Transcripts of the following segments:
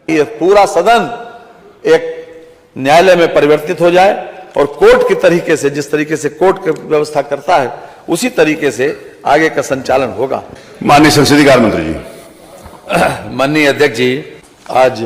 ये पूरा सदन एक न्यायालय में परिवर्तित हो जाए और कोर्ट के तरीके से, जिस तरीके से कोर्ट की व्यवस्था करता है उसी तरीके से आगे का संचालन होगा। माननीय संसदीय कार्य मंत्री जी। माननीय अध्यक्ष जी, आज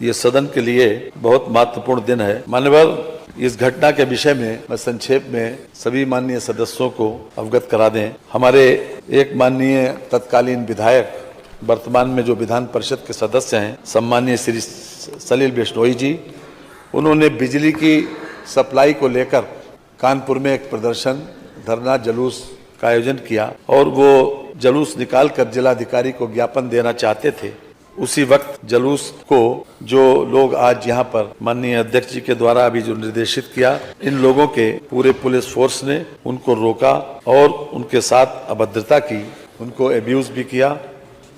ये सदन के लिए बहुत महत्वपूर्ण दिन है। मान्यवर, इस घटना के विषय में मैं संक्षेप में सभी माननीय सदस्यों को अवगत करा दें। हमारे एक माननीय तत्कालीन विधायक, वर्तमान में जो विधान परिषद के सदस्य हैं, सम्माननीय श्री सलिल बिश्नोई जी, उन्होंने बिजली की सप्लाई को लेकर कानपुर में एक प्रदर्शन, धरना, जुलूस का आयोजन किया और वो जुलूस निकालकर जिलाधिकारी को ज्ञापन देना चाहते थे। उसी वक्त जुलूस को जो लोग आज यहाँ पर माननीय अध्यक्ष जी के द्वारा अभी जो निर्देशित किया, इन लोगों के पूरे पुलिस फोर्स ने उनको रोका और उनके साथ अभद्रता की, उनको एब्यूज भी किया,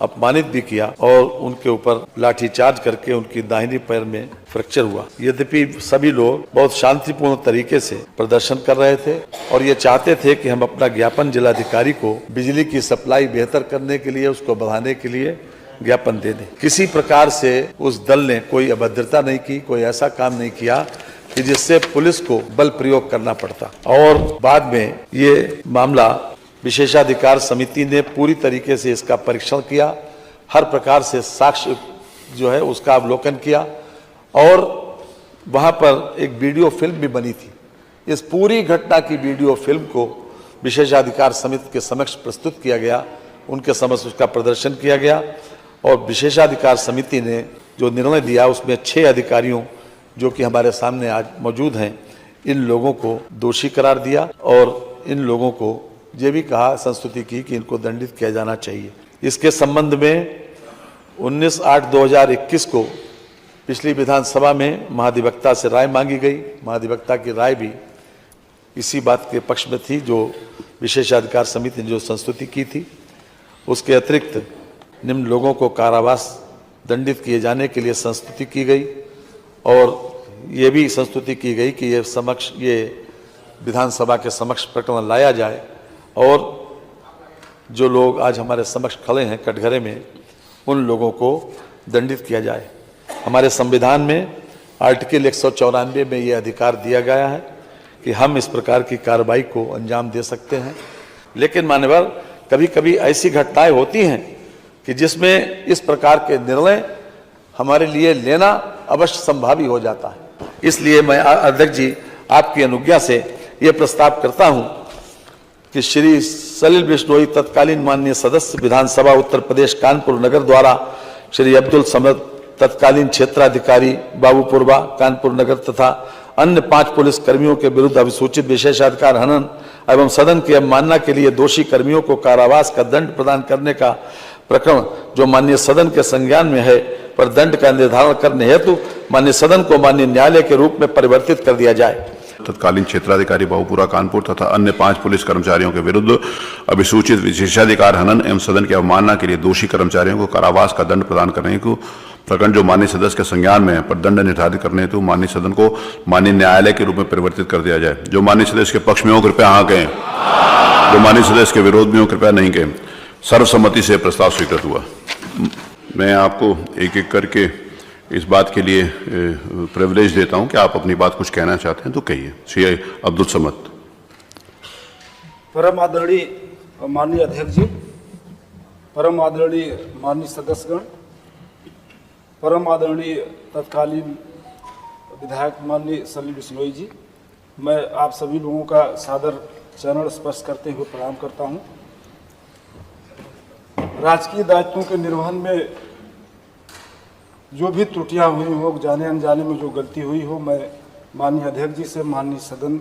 अपमानित भी किया और उनके ऊपर लाठीचार्ज करके उनकी दाहिनी पैर में फ्रैक्चर हुआ। यद्यपि सभी लोग बहुत शांतिपूर्ण तरीके से प्रदर्शन कर रहे थे और ये चाहते थे कि हम अपना ज्ञापन जिलाधिकारी को बिजली की सप्लाई बेहतर करने के लिए, उसको बढ़ाने के लिए ज्ञापन दे दें। किसी प्रकार से उस दल ने कोई अभद्रता नहीं की, कोई ऐसा काम नहीं किया कि जिससे पुलिस को बल प्रयोग करना पड़ता। और बाद में ये मामला विशेषाधिकार समिति ने पूरी तरीके से इसका परीक्षण किया, हर प्रकार से साक्ष्य जो है उसका अवलोकन किया और वहां पर एक वीडियो फिल्म भी बनी थी। इस पूरी घटना की वीडियो फिल्म को विशेषाधिकार समिति के समक्ष प्रस्तुत किया गया, उनके समक्ष उसका प्रदर्शन किया गया और विशेषाधिकार समिति ने जो निर्णय दिया उसमें 6 अधिकारियों जो कि हमारे सामने आज मौजूद हैं, इन लोगों को दोषी करार दिया और इन लोगों को ये भी कहा, संस्तुति की कि इनको दंडित किया जाना चाहिए। इसके संबंध में 19/8/2021 को पिछली विधानसभा में महाधिवक्ता से राय मांगी गई। महाधिवक्ता की राय भी इसी बात के पक्ष में थी जो विशेषाधिकार समिति ने जो संस्तुति की थी। उसके अतिरिक्त निम्न लोगों को कारावास दंडित किए जाने के लिए संस्तुति की गई और ये भी संस्तुति की गई कि ये विधानसभा के समक्ष प्रकरण लाया जाए और जो लोग आज हमारे समक्ष खड़े हैं कटघरे में, उन लोगों को दंडित किया जाए। हमारे संविधान में आर्टिकल 194 में ये अधिकार दिया गया है कि हम इस प्रकार की कार्रवाई को अंजाम दे सकते हैं। लेकिन मान्यवर, कभी कभी ऐसी घटनाएं होती हैं कि जिसमें इस प्रकार के निर्णय हमारे लिए लेना अवश्य संभावी हो जाता है। इसलिए मैं अध्यक्ष जी आपकी अनुज्ञा से ये प्रस्ताव करता हूं कि श्री सलिल बिश्नोई तत्कालीन माननीय सदस्य विधानसभा उत्तर प्रदेश कानपुर नगर द्वारा श्री अब्दुल समद तत्कालीन क्षेत्राधिकारी बाबूपुरवा कानपुर नगर तथा अन्य 5 पुलिस कर्मियों के विरुद्ध अभिसूचित विशेषाधिकार हनन एवं सदन की अवमानना के लिए दोषी कर्मियों को कारावास का दंड प्रदान करने का प्रकरण जो माननीय सदन के संज्ञान में है पर दंड का निर्धारण करने हेतु माननीय सदन को माननीय न्यायालय के रूप में परिवर्तित कर दिया जाए। तत्कालीन क्षेत्राधिकारी बाबूपुरा कानपुर तथा अन्य 5 पुलिस कर्मचारियों के विरुद्ध अभिसूचित विशेषाधिकार हनन एवं सदन की अवमानना के लिए दोषी कर्मचारियों को कारावास का दंड प्रदान करने को प्रकरण जो माननीय सदस्य के संज्ञान में है पर दंड निर्धारित करने हेतु माननीय सदन को माननीय न्यायालय के रूप में परिवर्तित कर दिया जाए। जो माननीय सदस्य के पक्ष में हो कृपया हाँ कहें, जो माननीय सदस्य के विरोध में हो कृपया नहीं कहें। सर्वसम्मति से प्रस्ताव स्वीकृत हुआ। मैं आपको एक एक करके इस बात के लिए प्रिविलेज देता हूं कि आप अपनी बात कुछ कहना चाहते हैं तो कहिए। श्री अब्दुल समद। परम आदरणीय माननीय अध्यक्ष जी, परम आदरणीय माननीय सदस्यगण, परम आदरणीय तत्कालीन विधायक माननीय सलिल बिश्नोई जी, मैं आप सभी लोगों का सादर चरण स्पर्श करते हुए प्रणाम करता हूं। राजकीय दायित्वों के निर्वहन में जो भी त्रुटियां हुई हो, जाने अनजाने में जो गलती हुई हो, मैं माननीय अध्यक्ष जी से, माननीय सदन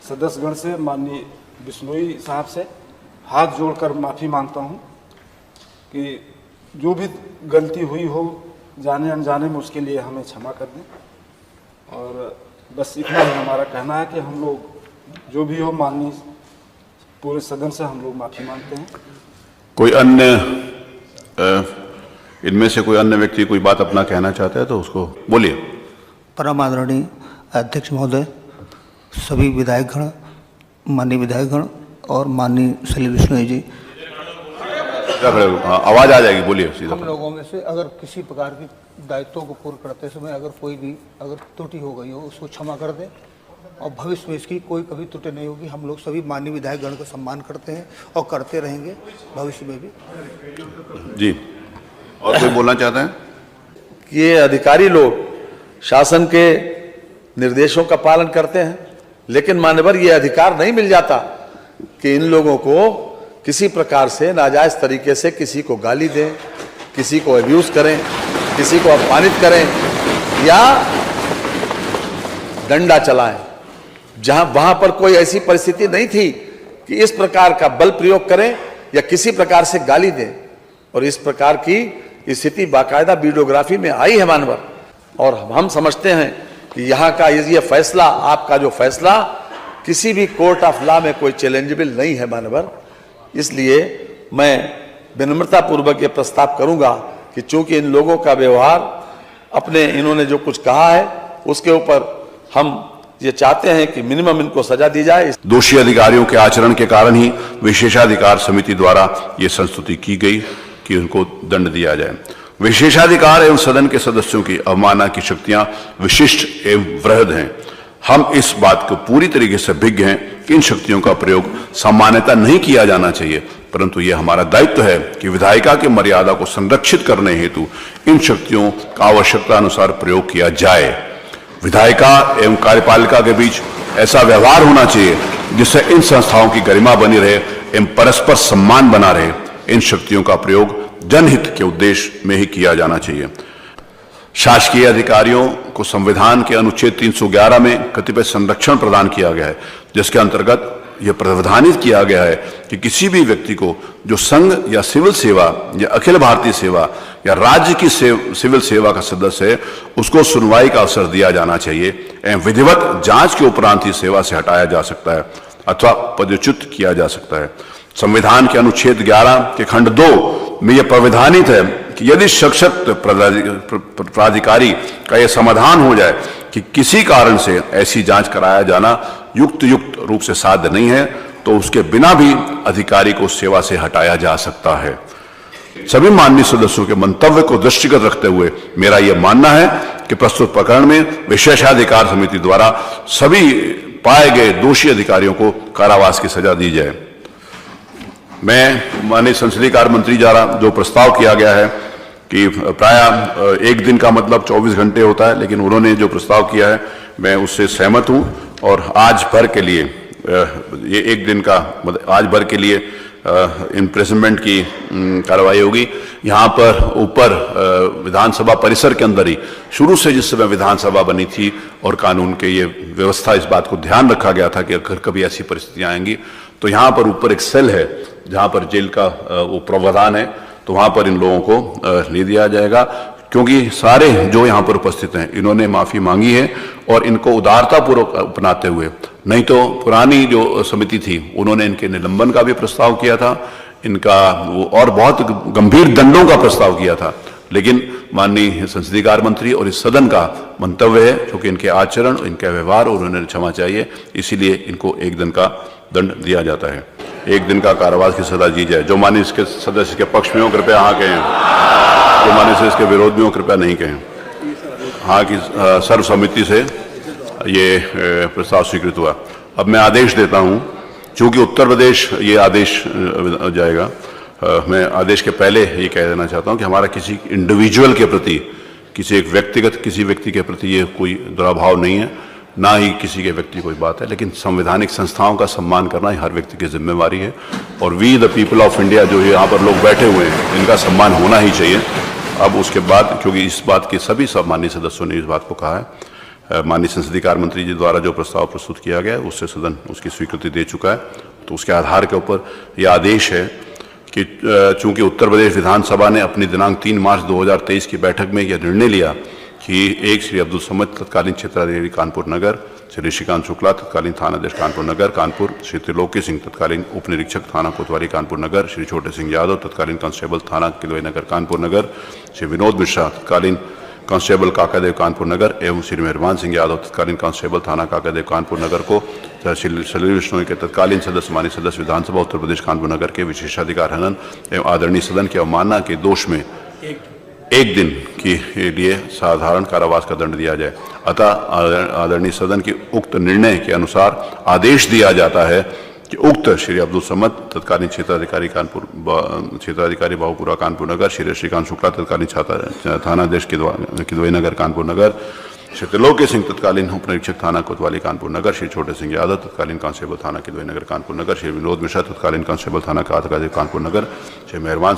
सदस्यगण से, माननीय बिश्नोई साहब से हाथ जोड़कर माफ़ी मांगता हूं कि जो भी गलती हुई हो जाने अनजाने में, उसके लिए हमें क्षमा कर दें। और बस इतना ही हमारा कहना है कि हम लोग जो भी हो माननीय पूरे सदन से हम लोग माफ़ी मांगते हैं। कोई अन्य इनमें से कोई अन्य व्यक्ति कोई बात अपना कहना चाहता है तो उसको बोलिए। परम आदरणीय अध्यक्ष महोदय, सभी विधायकगण, माननीय विधायकगण और माननीय सलिल बिश्नोई जी, आवाज आ जाएगी, बोलिए सीधा। हम लोगों में से अगर किसी प्रकार की दायित्वों को पूर्ण करते समय अगर कोई भी अगर त्रुटि हो गई हो उसको क्षमा कर दें और भविष्य में इसकी कोई कभी त्रुटि नहीं होगी। हम लोग सभी माननीय विधायक गण का सम्मान करते हैं और करते रहेंगे भविष्य में भी। जी, और कोई बोलना चाहते हैं? ये अधिकारी लोग शासन के निर्देशों का पालन करते हैं, लेकिन मान्यवर ये अधिकार नहीं मिल जाता कि इन लोगों को किसी प्रकार से नाजायज तरीके से किसी को गाली दें, किसी को अब्यूज करें, किसी को अपमानित करें या डंडा चलाएं। जहां वहां पर कोई ऐसी परिस्थिति नहीं थी कि इस प्रकार का बल प्रयोग करें या किसी प्रकार से गाली दें, और इस प्रकार की स्थिति बाकायदा वीडियोग्राफी में आई है मानवर। और हम समझते हैं कि यहाँ का ये फैसला, आपका जो फैसला किसी भी कोर्ट ऑफ लॉ में कोई चैलेंजेबल नहीं है मानवर। इसलिए मैं विनम्रता पूर्वक ये प्रस्ताव करूंगा कि चूंकि इन लोगों का व्यवहार अपने इन्होंने जो कुछ कहा है उसके ऊपर हम ये चाहते हैं कि मिनिमम इनको सजा दी जाए। दोषी अधिकारियों के आचरण के कारण ही विशेषाधिकार समिति द्वारा ये संस्तुति की गई कि उनको दंड दिया जाए। विशेषाधिकार एवं सदन के सदस्यों की अवमानना की शक्तियां विशिष्ट एवं वृहद हैं। हम इस बात को पूरी तरीके से भिज्ञ हैं कि इन शक्तियों का प्रयोग सामान्यतः नहीं किया जाना चाहिए, परंतु यह हमारा दायित्व है कि विधायिका की मर्यादा को संरक्षित करने हेतु इन शक्तियों का आवश्यकता अनुसार प्रयोग किया जाए। विधायिका एवं कार्यपालिका के बीच ऐसा व्यवहार होना चाहिए जिससे इन संस्थाओं की गरिमा बनी रहे एवं परस्पर सम्मान बना रहे। इन शक्तियों का प्रयोग जनहित के उद्देश्य में ही किया जाना चाहिए। शासकीय अधिकारियों को संविधान के अनुच्छेद 311 में कतिपय संरक्षण प्रदान किया गया है, जिसके अंतर्गत यह प्रावधानित किया गया है कि किसी भी व्यक्ति को जो संघ या सिविल सेवा या अखिल भारतीय सेवा या राज्य की सिविल सेवा का सदस्य है, उसको सुनवाई का अवसर दिया जाना चाहिए एवं विधिवत जांच के उपरांत ही सेवा से हटाया जा सकता है अथवा पदच्युत किया जा सकता है। संविधान के अनुच्छेद 11 के खंड 2 में यह प्रावधानित है कि यदि सशक्त प्राधिकारी का यह समाधान हो जाए कि किसी कारण से ऐसी जांच कराया जाना युक्त रूप से साध्य नहीं है, तो उसके बिना भी अधिकारी को सेवा से हटाया जा सकता है। सभी माननीय सदस्यों के मंतव्य को दृष्टिगत रखते हुए मेरा यह मानना है कि प्रस्तुत प्रकरण में विशेषाधिकार समिति द्वारा सभी पाए गए दोषी अधिकारियों को कारावास की सजा दी जाए। मैं माननीय संसदीय कार्य मंत्री द्वारा जो प्रस्ताव किया गया है कि प्राय एक दिन का मतलब 24 घंटे होता है, लेकिन उन्होंने जो प्रस्ताव किया है मैं उससे सहमत हूं और आज भर के लिए ये एक दिन का मतलब आज भर के लिए इम्प्रिजनमेंट की कार्रवाई होगी। यहाँ पर ऊपर विधानसभा परिसर के अंदर ही शुरू से जिस समय विधानसभा बनी थी और कानून के ये व्यवस्था इस बात को ध्यान रखा गया था कि अगर कभी ऐसी परिस्थितियाँ आएंगी तो यहाँ पर ऊपर एक सेल है जहाँ पर जेल का वो प्रावधान है, तो वहाँ पर इन लोगों को ले दिया जाएगा। क्योंकि सारे जो यहाँ पर उपस्थित हैं इन्होंने माफ़ी मांगी है और इनको उदारतापूर्वक अपनाते हुए, नहीं तो पुरानी जो समिति थी उन्होंने इनके निलंबन का भी प्रस्ताव किया था, इनका वो और बहुत गंभीर दंडों का प्रस्ताव किया था, लेकिन माननीय संसदीय कार्य मंत्री और इस सदन का मंतव्य है क्योंकि इनके आचरण, इनके व्यवहार और उन्हें क्षमा चाहिए, इसीलिए इनको एक दिन का दंड दिया जाता है। एक दिन का कारावास की सजा दी जाए। जो माननीय इसके सदस्य के पक्ष में हो कृपया हाँ कहें, जो माननीय से इसके विरोध में हो कृपया नहीं कहें। हाँ की सर्वसम्मति से ये प्रस्ताव स्वीकृत हुआ। अब मैं आदेश देता हूँ, चूंकि उत्तर प्रदेश ये आदेश जाएगा, मैं आदेश के पहले ये कह देना चाहता हूँ कि हमारा किसी इंडिविजुअल के प्रति, किसी एक व्यक्तिगत किसी व्यक्ति के प्रति ये कोई दुराभाव नहीं है, ना ही किसी के व्यक्ति कोई बात है, लेकिन संवैधानिक संस्थाओं का सम्मान करना ही हर व्यक्ति की जिम्मेवारी है और we the people of India जो यहाँ पर लोग बैठे हुए हैं इनका सम्मान होना ही चाहिए। अब उसके बाद क्योंकि इस बात के सभी माननीय सदस्यों ने इस बात को कहा है, माननीय संसदीय कार्य मंत्री जी द्वारा जो प्रस्ताव प्रस्तुत किया गया है उससे सदन उसकी स्वीकृति दे चुका है, तो उसके आधार के ऊपर यह आदेश है कि चूंकि उत्तर प्रदेश विधानसभा ने अपनी दिनांक 3 मार्च 2023 की बैठक में यह निर्णय लिया कि एक श्री अब्दुल समद तत्कालीन क्षेत्राधिकारी कानपुर नगर, श्री ऋषिकांत शुक्ला तत्कालीन थानाध्यक्ष कानपुर नगर कानपुर, श्री त्रिलोकी सिंह तत्कालीन उप निरीक्षक थाना कोतवाली कानपुर नगर, श्री छोटे सिंह यादव तत्कालीन कांस्टेबल थाना किलवे नगर कानपुर नगर, श्री विनोद मिश्रा तत्कालीन कांस्टेबल काकादेव कानपुर नगर एवं श्री मेहरबान सिंह यादव तत्कालीन कांस्टेबल थाना काकादेव कानपुर नगर को श्री सलील बिश्नोई के तत्कालीन सदस्य माननीय सदस्य विधानसभा उत्तर प्रदेश कानपुर नगर के विशेषाधिकार हनन एवं आदरणीय सदन की अवमानना के दोष में एक दिन के लिए साधारण कारावास का दंड दिया जाए। अतः आदरणीय सदन के उक्त निर्णय के अनुसार आदेश दिया जाता है कि उक्त श्री अब्दुल समद तत्कालीन क्षेत्राधिकारी बाबूपुरा कानपुर नगर, श्री श्रीकांत शुक्ला तत्कालीन थानाध्यक्ष किदवई नगर कानपुर नगर, श्री त्रिलोकी सिंह तत्कालीन उप निरीक्षक थाना कोतवाली कानपुर नगर, श्री छोटे सिंह यादव तत्कालीन कांस्टेबल थाना किदवई नगर कानपुर नगर, श्री विनोद मिश्रा तत्कालीन कांस्टेबल थाना काकादेव कानपुर नगर, श्री मेहरबान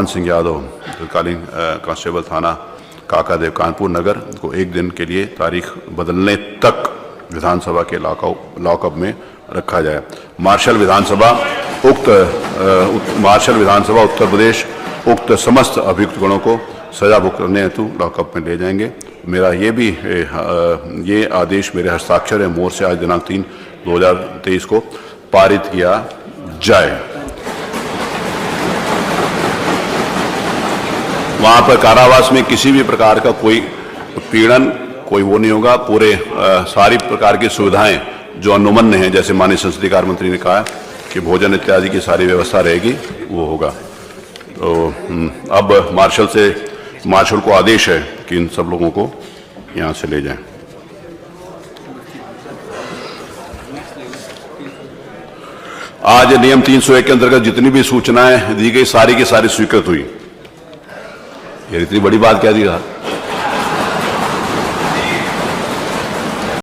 सिंह यादव तत्कालीन कांस्टेबल थाना काकादेव कानपुर नगर को एक दिन के लिए तारीख बदलने तक विधानसभा के लॉकअप में रखा जाए। मार्शल विधानसभा उत्तर प्रदेश उक्त समस्त अभियुक्त गणों को सजा भुगतने हेतु लॉकअप में ले जाएंगे। मेरा ये आदेश मेरे हस्ताक्षर है मोहर से आज दिनांक 3/2023 को पारित किया जाए। वहां पर कारावास में किसी भी प्रकार का कोई उत्पीड़न कोई वो नहीं होगा। पूरे सारी प्रकार की सुविधाएं जो अनुमन्य हैं, जैसे माननीय संसदीय कार्य मंत्री ने कहा कि भोजन इत्यादि की सारी व्यवस्था रहेगी, वो होगा। तो अब मार्शल को आदेश है कि इन सब लोगों को यहाँ से ले जाएं। आज नियम 301 के अंतर्गत जितनी भी सूचनाएं दी गई सारी की सारी स्वीकृत हुई। ये इतनी बड़ी बात क्या दी रहा।